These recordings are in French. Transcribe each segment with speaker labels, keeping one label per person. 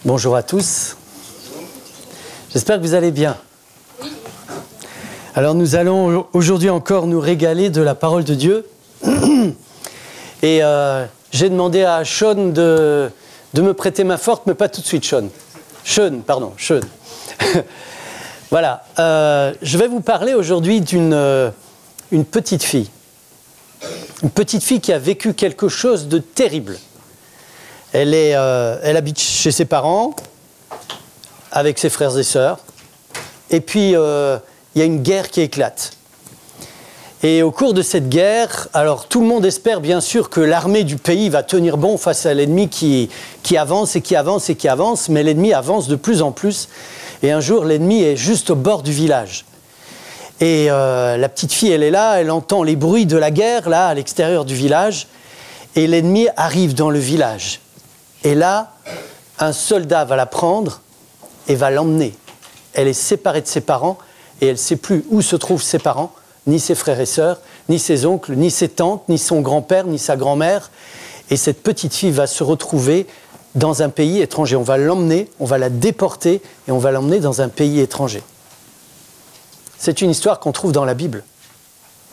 Speaker 1: Bonjour à tous. J'espère que vous allez bien. Alors nous allons aujourd'hui encore nous régaler de la parole de Dieu. Et j'ai demandé à Sean de me prêter main forte, mais pas tout de suite Sean. Sean. Voilà. Je vais vous parler aujourd'hui d'une petite fille. Une petite fille qui a vécu quelque chose de terrible. Elle habite chez ses parents, avec ses frères et sœurs. Et puis, il y a une guerre qui éclate. Et au cours de cette guerre, alors tout le monde espère bien sûr que l'armée du pays va tenir bon face à l'ennemi qui avance et qui avance et qui avance, mais l'ennemi avance de plus en plus. Et un jour, l'ennemi est juste au bord du village. Et la petite fille, elle est là, elle entend les bruits de la guerre, là, à l'extérieur du village. Et l'ennemi arrive dans le village. Et là, un soldat va la prendre et va l'emmener. Elle est séparée de ses parents et elle ne sait plus où se trouvent ses parents, ni ses frères et sœurs, ni ses oncles, ni ses tantes, ni son grand-père, ni sa grand-mère. Et cette petite fille va se retrouver dans un pays étranger. On va l'emmener, on va la déporter et on va l'emmener dans un pays étranger. C'est une histoire qu'on trouve dans la Bible.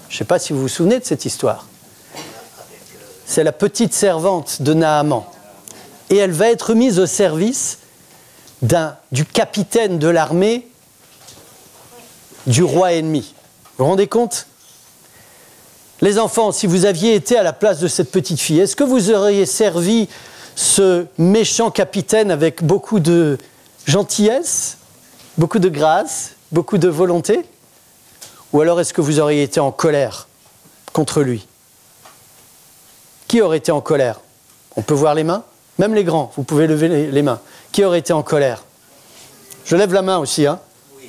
Speaker 1: Je ne sais pas si vous vous souvenez de cette histoire. C'est la petite servante de Naaman. Et elle va être mise au service du capitaine de l'armée du roi ennemi. Vous vous rendez compte? Les enfants, si vous aviez été à la place de cette petite fille, est-ce que vous auriez servi ce méchant capitaine avec beaucoup de gentillesse, beaucoup de grâce, beaucoup de volonté? Ou alors est-ce que vous auriez été en colère contre lui? Qui aurait été en colère? On peut voir les mains? Même les grands, vous pouvez lever les mains. Qui aurait été en colère? Je lève la main aussi, hein? Oui.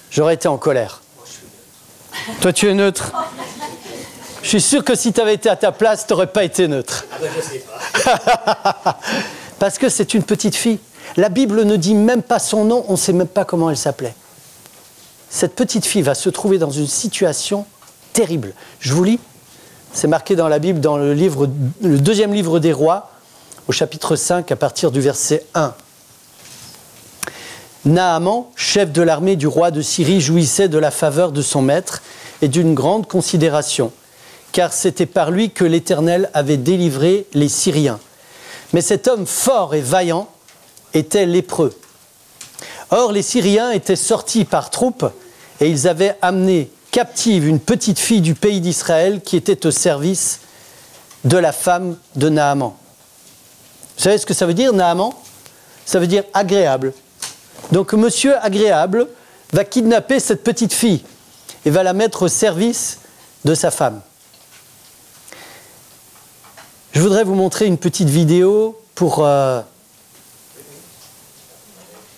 Speaker 1: J'aurais été en colère. Toi, tu es neutre. Je suis sûr que si tu avais été à ta place, tu n'aurais pas été neutre. Ah ben, je sais pas. Parce que c'est une petite fille. La Bible ne dit même pas son nom, on ne sait même pas comment elle s'appelait. Cette petite fille va se trouver dans une situation terrible. Je vous lis. C'est marqué dans la Bible, dans le deuxième livre des rois, au chapitre 5, à partir du verset 1. Naaman, chef de l'armée du roi de Syrie, jouissait de la faveur de son maître et d'une grande considération, car c'était par lui que l'Éternel avait délivré les Syriens. Mais cet homme fort et vaillant était lépreux. Or, les Syriens étaient sortis par troupes et ils avaient amené captive une petite fille du pays d'Israël qui était au service de la femme de Naaman. Vous savez ce que ça veut dire, Naaman? Ça veut dire agréable. Donc, monsieur agréable va kidnapper cette petite fille et va la mettre au service de sa femme. Je voudrais vous montrer une petite vidéo pour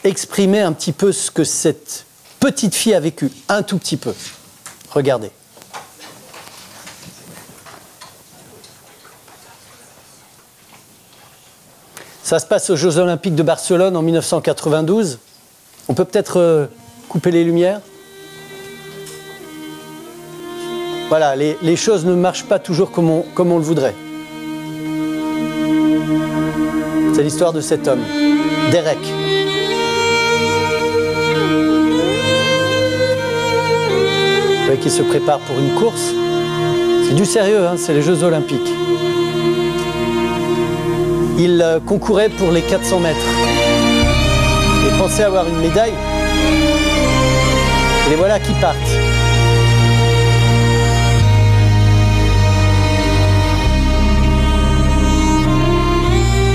Speaker 1: exprimer un petit peu ce que cette petite fille a vécu, un tout petit peu. Regardez. Ça se passe aux Jeux Olympiques de Barcelone en 1992. On peut peut-être couper les lumières. Voilà, les choses ne marchent pas toujours comme on le voudrait. C'est l'histoire de cet homme, Derek. Vous voyez qu'il se prépare pour une course. C'est du sérieux, hein, c'est les Jeux Olympiques. Il concourait pour les 400 mètres. Il pensait avoir une médaille. Et les voilà qui partent.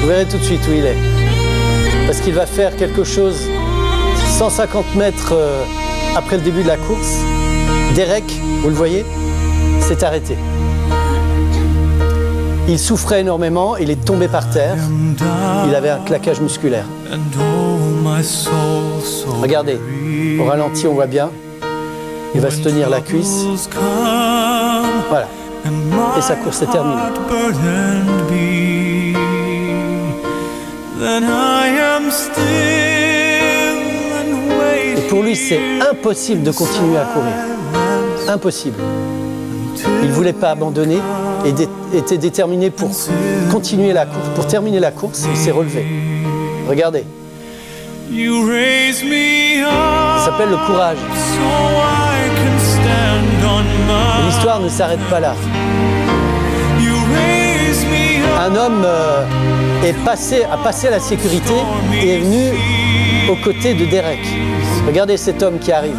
Speaker 1: Vous verrez tout de suite où il est. Parce qu'il va faire quelque chose 150 mètres après le début de la course. Derek, vous le voyez, s'est arrêté. Il souffrait énormément, il est tombé par terre. Il avait un claquage musculaire. Regardez, au ralenti, on voit bien. Il va se tenir la cuisse. Voilà. Et sa course est terminée. Et pour lui, c'est impossible de continuer à courir. Impossible. Il ne voulait pas abandonner et était déterminé pour continuer la course. Pour terminer la course, il s'est relevé. Regardez. Ça s'appelle le courage. Et l'histoire ne s'arrête pas là. Un homme a passé à la sécurité et est venu aux côtés de Derek. Regardez cet homme qui arrive.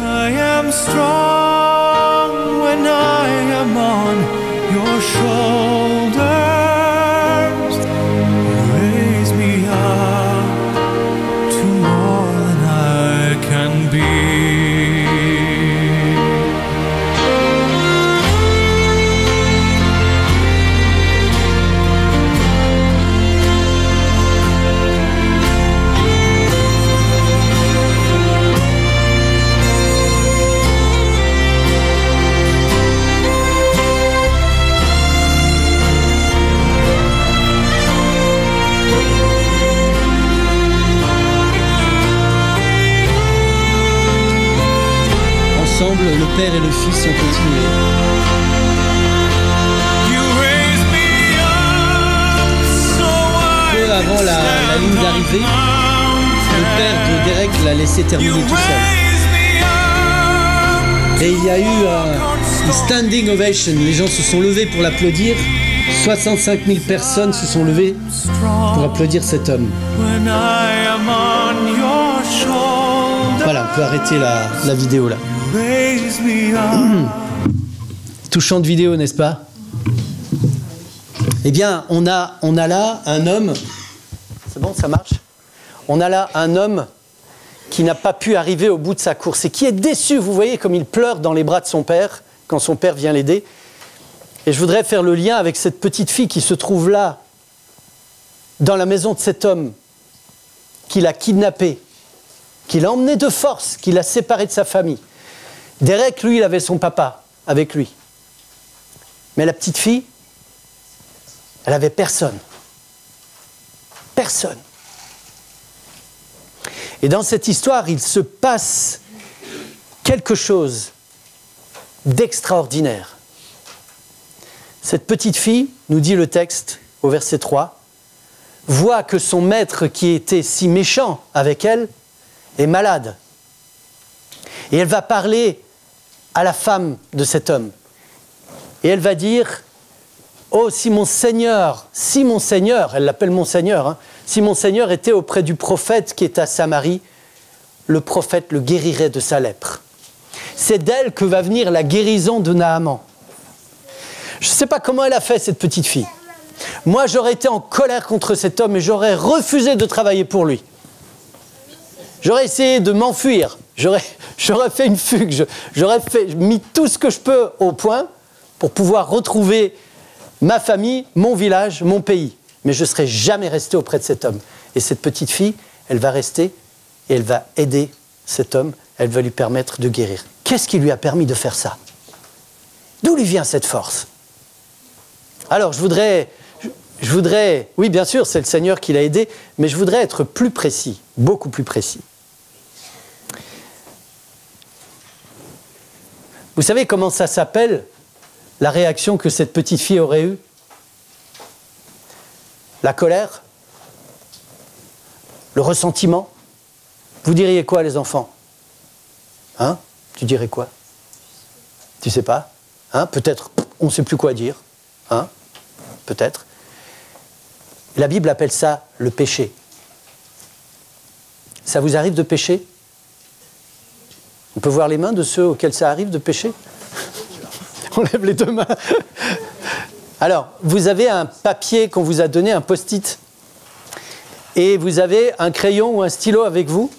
Speaker 1: Ensemble, le Père et le Fils ont continué. Peu avant la ligne d'arrivée, le père de Derek l'a laissé terminer tout seul. Et il y a eu une standing ovation. Les gens se sont levés pour l'applaudir. 65 000 personnes se sont levées pour applaudir cet homme. Voilà, on peut arrêter la vidéo là. Touchante vidéo, n'est-ce pas? Eh bien, on a là un homme. C'est bon, ça marche? On a là un homme qui n'a pas pu arriver au bout de sa course et qui est déçu. Vous voyez comme il pleure dans les bras de son père quand son père vient l'aider. Et je voudrais faire le lien avec cette petite fille qui se trouve là, dans la maison de cet homme, qui l'a kidnappé, qui l'a emmené de force, qui l'a séparé de sa famille. Derek, lui, il avait son papa avec lui. Mais la petite fille, elle n'avait personne. Personne. Et dans cette histoire, il se passe quelque chose d'extraordinaire. Cette petite fille, nous dit le texte au verset 3, voit que son maître qui était si méchant avec elle est malade. Et elle va parler à la femme de cet homme. Et elle va dire, oh, si mon Seigneur, elle l'appelle mon Seigneur, si mon Seigneur était auprès du prophète qui est à Samarie, le prophète le guérirait de sa lèpre. C'est d'elle que va venir la guérison de Naaman. Je ne sais pas comment elle a fait, cette petite fille. Moi, j'aurais été en colère contre cet homme et j'aurais refusé de travailler pour lui. J'aurais essayé de m'enfuir. J'aurais fait une fugue. J'aurais mis tout ce que je peux au point pour pouvoir retrouver ma famille, mon village, mon pays. Mais je ne serais jamais resté auprès de cet homme. Et cette petite fille, elle va rester et elle va aider cet homme. Elle va lui permettre de guérir. Qu'est-ce qui lui a permis de faire ça? D'où lui vient cette force? Alors, je voudrais, oui, bien sûr, c'est le Seigneur qui l'a aidé, mais je voudrais être plus précis, beaucoup plus précis. Vous savez comment ça s'appelle, la réaction que cette petite fille aurait eue? La colère? Le ressentiment? Vous diriez quoi, les enfants? Hein? Tu dirais quoi? Tu sais pas? Hein? Peut-être, on ne sait plus quoi dire. Hein? Peut-être. La Bible appelle ça le péché. Ça vous arrive de pécher? On peut voir les mains de ceux auxquels ça arrive de pécher? On lève les deux mains. Alors, vous avez un papier qu'on vous a donné, un post-it. Et vous avez un crayon ou un stylo avec vous.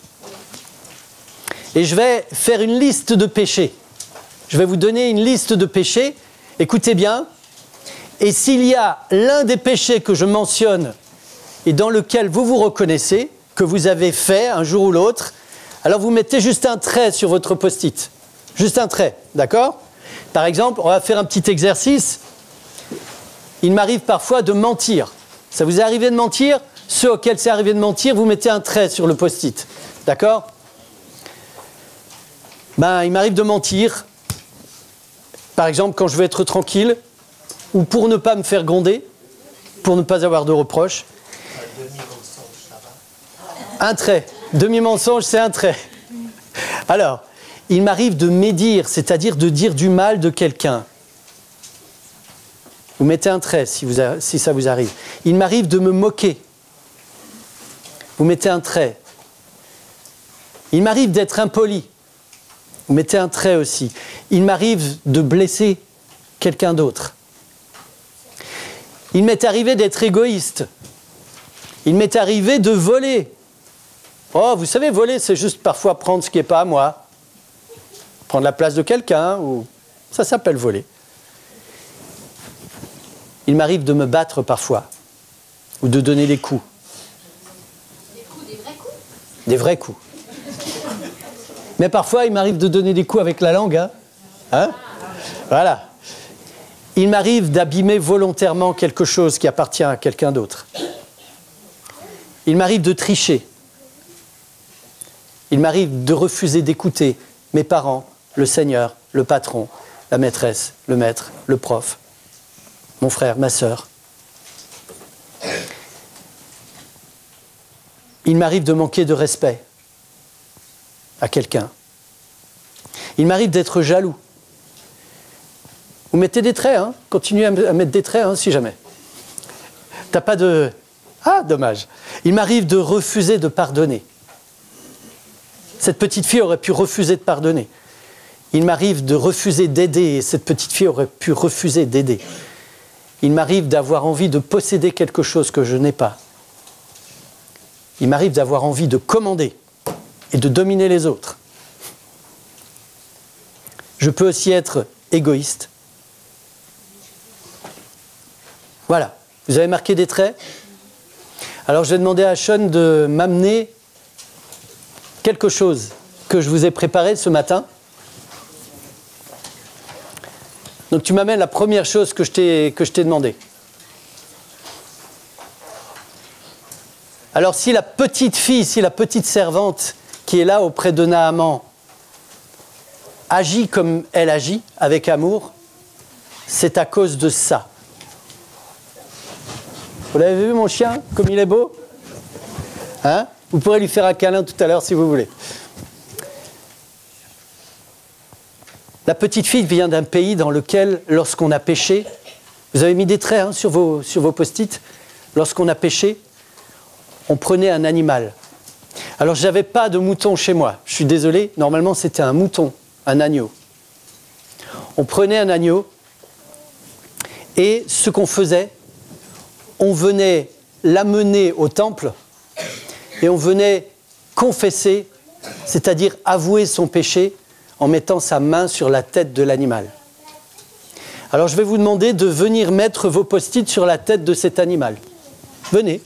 Speaker 1: Et je vais faire une liste de péchés. Je vais vous donner une liste de péchés. Écoutez bien. Et s'il y a l'un des péchés que je mentionne et dans lequel vous vous reconnaissez, que vous avez fait un jour ou l'autre, alors vous mettez juste un trait sur votre post-it. Juste un trait, d'accord? Par exemple, on va faire un petit exercice. Il m'arrive parfois de mentir. Ça vous est arrivé de mentir? Ceux auxquels c'est arrivé de mentir, vous mettez un trait sur le post-it. D'accord? Il m'arrive de mentir. Par exemple, quand je veux être tranquille, ou pour ne pas me faire gronder, pour ne pas avoir de reproches. Un trait. Demi-mensonge, c'est un trait. Alors, il m'arrive de médire, c'est-à-dire de dire du mal de quelqu'un. Vous mettez un trait si ça vous arrive. Il m'arrive de me moquer. Vous mettez un trait. Il m'arrive d'être impoli. Vous mettez un trait aussi. Il m'arrive de blesser quelqu'un d'autre. Il m'est arrivé d'être égoïste. Il m'est arrivé de voler. Oh, vous savez, voler, c'est juste parfois prendre ce qui n'est pas à moi. Prendre la place de quelqu'un, ou... ça s'appelle voler. Il m'arrive de me battre parfois, ou de donner des coups.
Speaker 2: Des coups, des vrais coups?
Speaker 1: Des vrais coups. Mais parfois, il m'arrive de donner des coups avec la langue. Hein? Voilà. Il m'arrive d'abîmer volontairement quelque chose qui appartient à quelqu'un d'autre. Il m'arrive de tricher. Il m'arrive de refuser d'écouter mes parents, le Seigneur, le patron, la maîtresse, le maître, le prof, mon frère, ma sœur. Il m'arrive de manquer de respect à quelqu'un. Il m'arrive d'être jaloux. Vous mettez des traits, hein? Continuez à mettre des traits, hein, si jamais. T'as pas de... Ah, dommage. Il m'arrive de refuser de pardonner. Cette petite fille aurait pu refuser de pardonner. Il m'arrive de refuser d'aider, et cette petite fille aurait pu refuser d'aider. Il m'arrive d'avoir envie de posséder quelque chose que je n'ai pas. Il m'arrive d'avoir envie de commander et de dominer les autres. Je peux aussi être égoïste. Voilà. Vous avez marqué des traits? Alors je vais demander à Sean de m'amener quelque chose que je vous ai préparé ce matin. Donc tu m'amènes la première chose que je t'ai demandé. Alors si la petite fille, si la petite servante qui est là auprès de Naaman agit comme elle agit, avec amour, c'est à cause de ça. Vous l'avez vu mon chien, comme il est beau? Hein? Vous pourrez lui faire un câlin tout à l'heure si vous voulez. La petite fille vient d'un pays dans lequel, lorsqu'on a péché, vous avez mis des traits hein, sur vos post-it, lorsqu'on a péché, on prenait un animal. Alors je n'avais pas de mouton chez moi, je suis désolé, normalement c'était un mouton, un agneau. On prenait un agneau et ce qu'on faisait, on venait l'amener au temple et on venait confesser, c'est-à-dire avouer son péché en mettant sa main sur la tête de l'animal. Alors je vais vous demander de venir mettre vos post-it sur la tête de cet animal. Venez.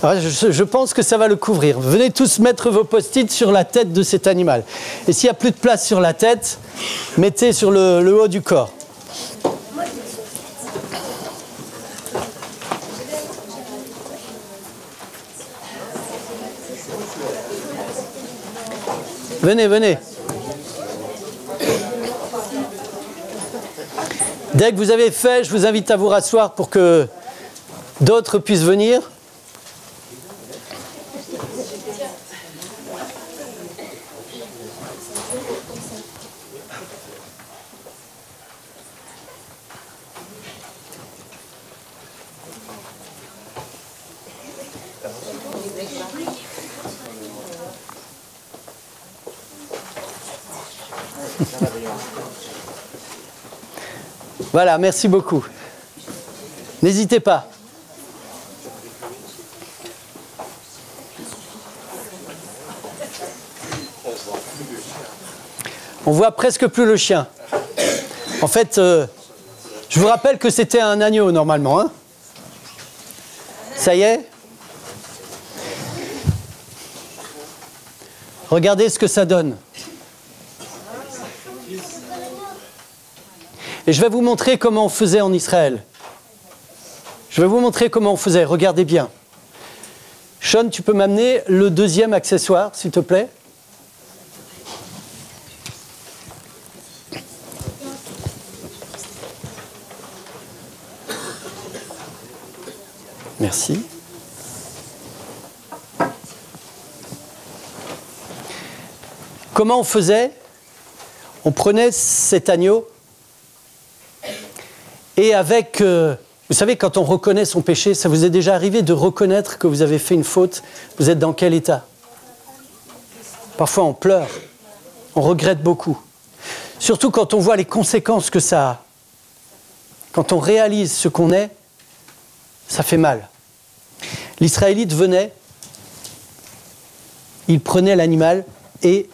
Speaker 1: Alors, je pense que ça va le couvrir. Venez tous mettre vos post-it sur la tête de cet animal. Et s'il n'y a plus de place sur la tête, mettez sur le haut du corps. Venez, venez. Dès que vous avez fait, je vous invite à vous rasseoir pour que d'autres puissent venir. Voilà, merci beaucoup. N'hésitez pas. On voit presque plus le chien. En fait, je vous rappelle que c'était un agneau normalement. Hein? Ça y est? Regardez ce que ça donne. Et je vais vous montrer comment on faisait en Israël. Je vais vous montrer comment on faisait. Regardez bien. Sean, tu peux m'amener le deuxième accessoire, s'il te plaît? Merci. Comment on faisait? On prenait cet agneau et avec... vous savez, quand on reconnaît son péché, ça vous est déjà arrivé de reconnaître que vous avez fait une faute? Vous êtes dans quel état? Parfois on pleure, on regrette beaucoup. Surtout quand on voit les conséquences que ça a. Quand on réalise ce qu'on est, ça fait mal. L'Israélite venait, il prenait l'animal et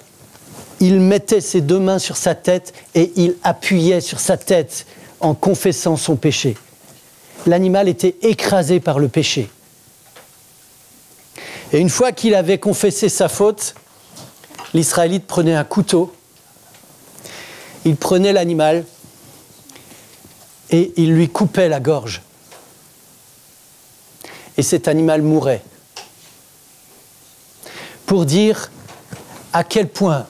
Speaker 1: il mettait ses deux mains sur sa tête et il appuyait sur sa tête en confessant son péché. L'animal était écrasé par le péché. Et une fois qu'il avait confessé sa faute, l'Israélite prenait un couteau, il prenait l'animal et il lui coupait la gorge. Et cet animal mourait. Pour dire à quel point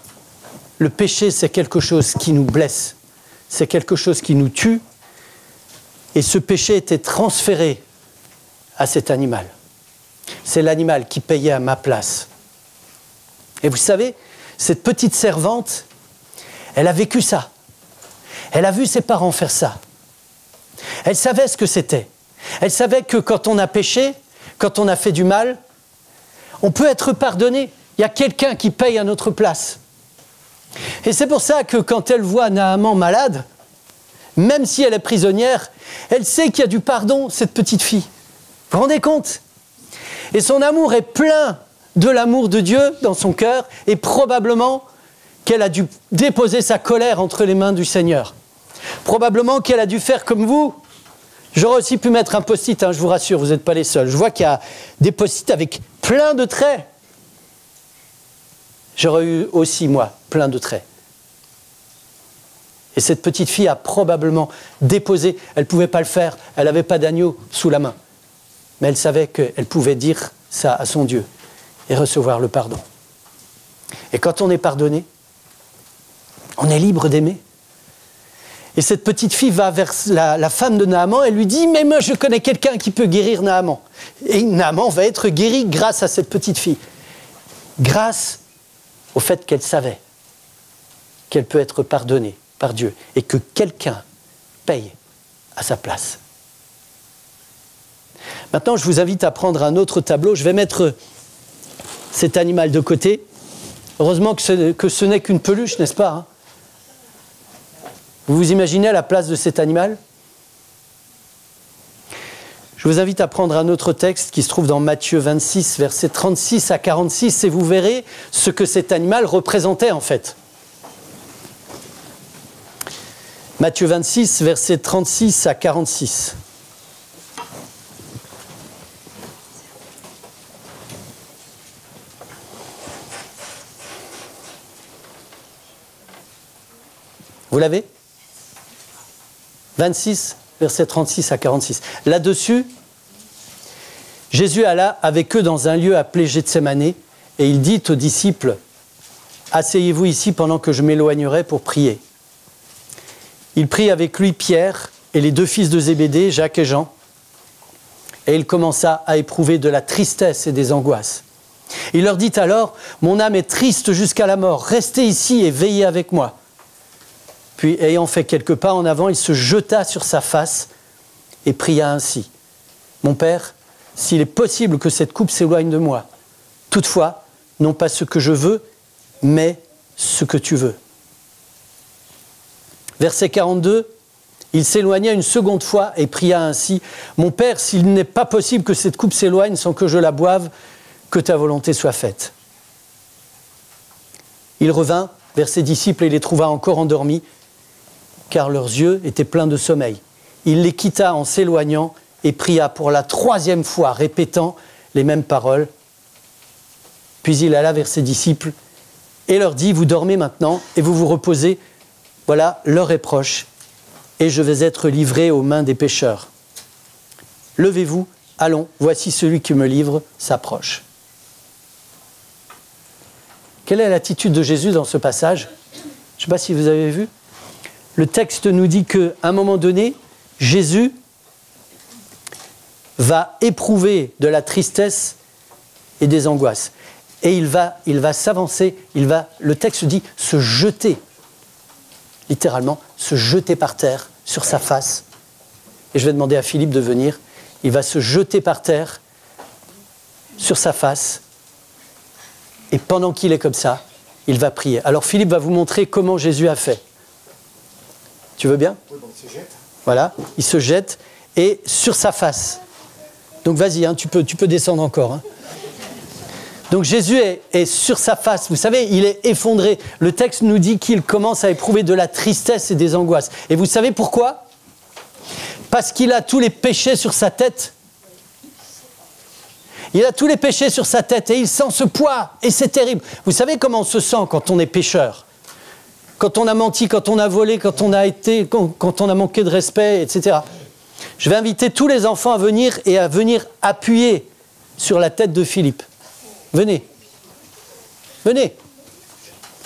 Speaker 1: le péché, c'est quelque chose qui nous blesse, c'est quelque chose qui nous tue, et ce péché était transféré à cet animal. C'est l'animal qui payait à ma place. Et vous savez, cette petite servante, elle a vécu ça. Elle a vu ses parents faire ça. Elle savait ce que c'était. Elle savait que quand on a péché, quand on a fait du mal, on peut être pardonné. Il y a quelqu'un qui paye à notre place. Et c'est pour ça que quand elle voit Naaman malade, même si elle est prisonnière, elle sait qu'il y a du pardon, cette petite fille. Vous vous rendez compte? Et son amour est plein de l'amour de Dieu dans son cœur, et probablement qu'elle a dû déposer sa colère entre les mains du Seigneur. Probablement qu'elle a dû faire comme vous. J'aurais aussi pu mettre un post-it, je vous rassure, vous n'êtes pas les seuls. Je vois qu'il y a des post-it avec plein de traits. J'aurais eu aussi, moi, plein de traits. Et cette petite fille a probablement déposé, elle ne pouvait pas le faire, elle n'avait pas d'agneau sous la main. Mais elle savait qu'elle pouvait dire ça à son Dieu et recevoir le pardon. Et quand on est pardonné, on est libre d'aimer. Et cette petite fille va vers la femme de Naaman et lui dit « Mais moi, je connais quelqu'un qui peut guérir Naaman. » Et Naaman va être guéri grâce à cette petite fille. Grâce au fait qu'elle savait qu'elle peut être pardonnée par Dieu et que quelqu'un paye à sa place. Maintenant, je vous invite à prendre un autre tableau. Je vais mettre cet animal de côté. Heureusement que ce n'est qu'une peluche, n'est-ce pas, Vous vous imaginez à la place de cet animal? Je vous invite à prendre un autre texte qui se trouve dans Matthieu 26, versets 36 à 46, et vous verrez ce que cet animal représentait en fait. Matthieu 26, versets 36 à 46. Vous l'avez? 26, versets 36 à 46. Là-dessus, Jésus alla avec eux dans un lieu appelé Gethsémane, et il dit aux disciples, « Asseyez-vous ici pendant que je m'éloignerai pour prier. » Il prit avec lui Pierre et les deux fils de Zébédée, Jacques et Jean, et il commença à éprouver de la tristesse et des angoisses. Il leur dit alors, « Mon âme est triste jusqu'à la mort, restez ici et veillez avec moi. » Puis, ayant fait quelques pas en avant, il se jeta sur sa face et pria ainsi. « Mon Père, s'il est possible que cette coupe s'éloigne de moi, toutefois, non pas ce que je veux, mais ce que tu veux. » Verset 42, il s'éloigna une seconde fois et pria ainsi. « Mon Père, s'il n'est pas possible que cette coupe s'éloigne sans que je la boive, que ta volonté soit faite. » Il revint vers ses disciples et les trouva encore endormis, car leurs yeux étaient pleins de sommeil. Il les quitta en s'éloignant et pria pour la troisième fois, répétant les mêmes paroles. Puis il alla vers ses disciples et leur dit, « Vous dormez maintenant et vous vous reposez. Voilà, l'heure est proche et je vais être livré aux mains des pécheurs. Levez-vous, allons, voici celui qui me livre s'approche. » Quelle est l'attitude de Jésus dans ce passage? Je ne sais pas si vous avez vu. Le texte nous dit qu'à un moment donné, Jésus va éprouver de la tristesse et des angoisses. Et il va s'avancer, le texte dit se jeter, littéralement, se jeter par terre, sur sa face. Et je vais demander à Philippe de venir. Il va se jeter par terre, sur sa face. Et pendant qu'il est comme ça, il va prier. Alors Philippe va vous montrer comment Jésus a fait. Tu veux bien ?
Speaker 3: Oui, bon, il se jette.
Speaker 1: Voilà, il se jette et sur sa face. Donc vas-y, hein, tu peux descendre encore. Hein. Donc Jésus est sur sa face. Vous savez, il est effondré. Le texte nous dit qu'il commence à éprouver de la tristesse et des angoisses. Et vous savez pourquoi ? Parce qu'il a tous les péchés sur sa tête. Il a tous les péchés sur sa tête et il sent ce poids. Et c'est terrible. Vous savez comment on se sent quand on est pécheur ? Quand on a menti, quand on a volé, quand on a manqué de respect, etc. Je vais inviter tous les enfants à venir appuyer sur la tête de Philippe. Venez. Venez.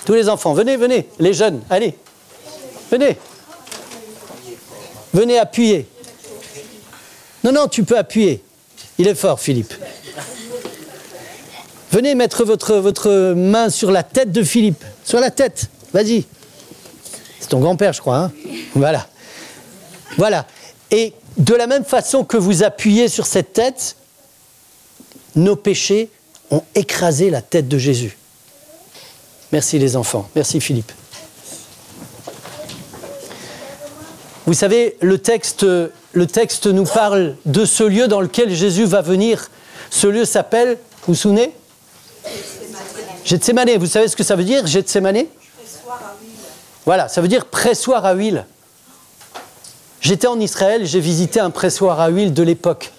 Speaker 1: Tous les enfants, venez. Les jeunes, allez. Venez. Venez appuyer. Non, tu peux appuyer. Il est fort, Philippe. Venez mettre votre main sur la tête de Philippe. Sur la tête. Vas-y. C'est ton grand-père, je crois. Hein ? Voilà. Et de la même façon que vous appuyez sur cette tête, nos péchés ont écrasé la tête de Jésus. Merci les enfants. Merci Philippe. Vous savez, le texte nous parle de ce lieu dans lequel Jésus va venir. Ce lieu s'appelle, vous vous souvenez ? Gethsémané. Vous savez ce que ça veut dire, Gethsémané ? Voilà, ça veut dire pressoir à huile. J'étais en Israël, j'ai visité un pressoir à huile de l'époque.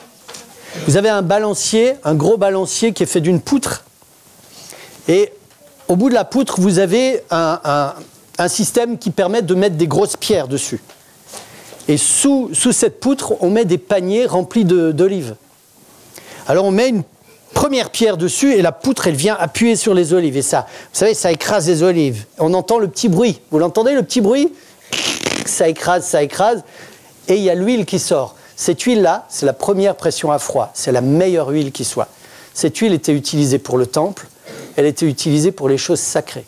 Speaker 1: Vous avez un balancier, un gros balancier qui est fait d'une poutre. Et au bout de la poutre, vous avez un système qui permet de mettre des grosses pierres dessus. Et sous cette poutre, on met des paniers remplis d'olives. Alors on met une première pierre dessus et la poutre, elle vient appuyer sur les olives. Et ça, vous savez, ça écrase les olives. On entend le petit bruit. Vous l'entendez, le petit bruit ? Ça écrase. Et il y a l'huile qui sort. Cette huile-là, c'est la première pression à froid. C'est la meilleure huile qui soit. Cette huile était utilisée pour le temple. Elle était utilisée pour les choses sacrées.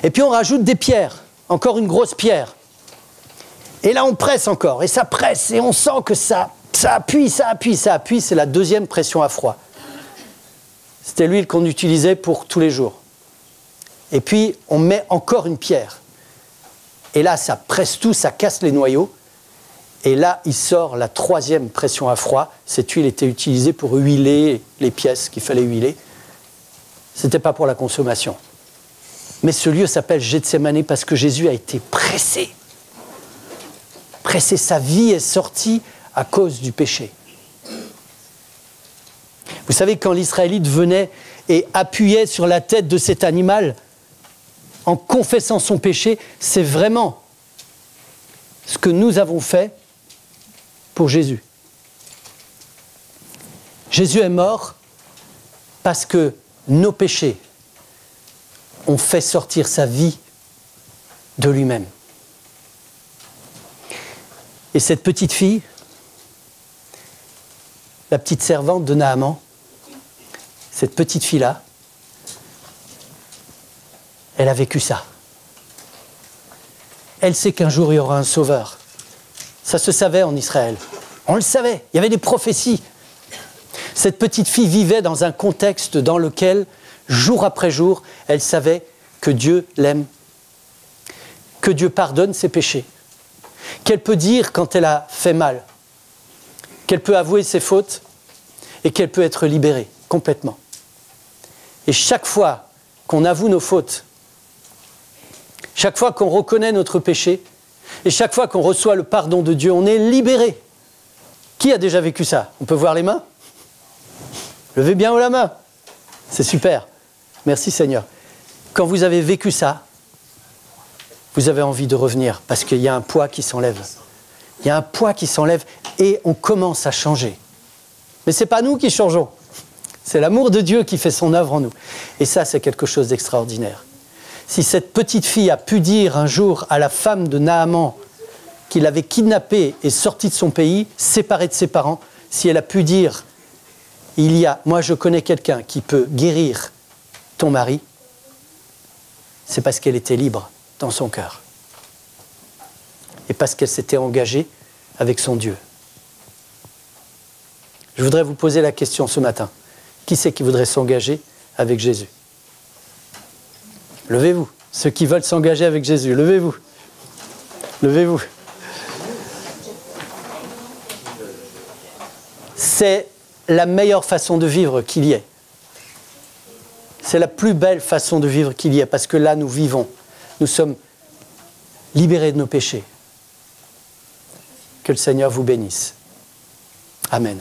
Speaker 1: Et puis on rajoute des pierres. Encore une grosse pierre. Et là, on presse encore. Et ça presse. Et on sent que ça appuie. C'est la deuxième pression à froid. C'était l'huile qu'on utilisait pour tous les jours. Et puis, on met encore une pierre. Et là, ça presse tout, ça casse les noyaux. Et là, il sort la troisième pression à froid. Cette huile était utilisée pour huiler les pièces qu'il fallait huiler. Ce n'était pas pour la consommation. Mais ce lieu s'appelle Gethsémané parce que Jésus a été pressé. Pressé, sa vie est sortie à cause du péché. Vous savez, quand l'Israélite venait et appuyait sur la tête de cet animal, en confessant son péché, c'est vraiment ce que nous avons fait pour Jésus. Jésus est mort parce que nos péchés ont fait sortir sa vie de lui-même. Et cette petite fille, la petite servante de Naaman, cette petite fille-là, elle a vécu ça. Elle sait qu'un jour, il y aura un sauveur. Ça se savait en Israël. On le savait. Il y avait des prophéties. Cette petite fille vivait dans un contexte dans lequel, jour après jour, elle savait que Dieu l'aime, que Dieu pardonne ses péchés, qu'elle peut dire quand elle a fait mal, qu'elle peut avouer ses fautes et qu'elle peut être libérée complètement. Et chaque fois qu'on avoue nos fautes, chaque fois qu'on reconnaît notre péché, et chaque fois qu'on reçoit le pardon de Dieu, on est libéré. Qui a déjà vécu ça ? On peut voir les mains ? Levez bien haut la main. C'est super. Merci Seigneur. Quand vous avez vécu ça, vous avez envie de revenir parce qu'il y a un poids qui s'enlève. Il y a un poids qui s'enlève et on commence à changer. Mais ce n'est pas nous qui changeons. C'est l'amour de Dieu qui fait son œuvre en nous. Et ça, c'est quelque chose d'extraordinaire. Si cette petite fille a pu dire un jour à la femme de Naaman qu'il avait kidnappée et sorti de son pays, séparée de ses parents, si elle a pu dire Moi je connais quelqu'un qui peut guérir ton mari, c'est parce qu'elle était libre dans son cœur. Et parce qu'elle s'était engagée avec son Dieu. Je voudrais vous poser la question ce matin. Qui c'est qui voudrait s'engager avec Jésus? Levez-vous. Ceux qui veulent s'engager avec Jésus, levez-vous. Levez-vous. C'est la meilleure façon de vivre qu'il y ait. C'est la plus belle façon de vivre qu'il y ait, parce que là, nous vivons. Nous sommes libérés de nos péchés. Que le Seigneur vous bénisse. Amen.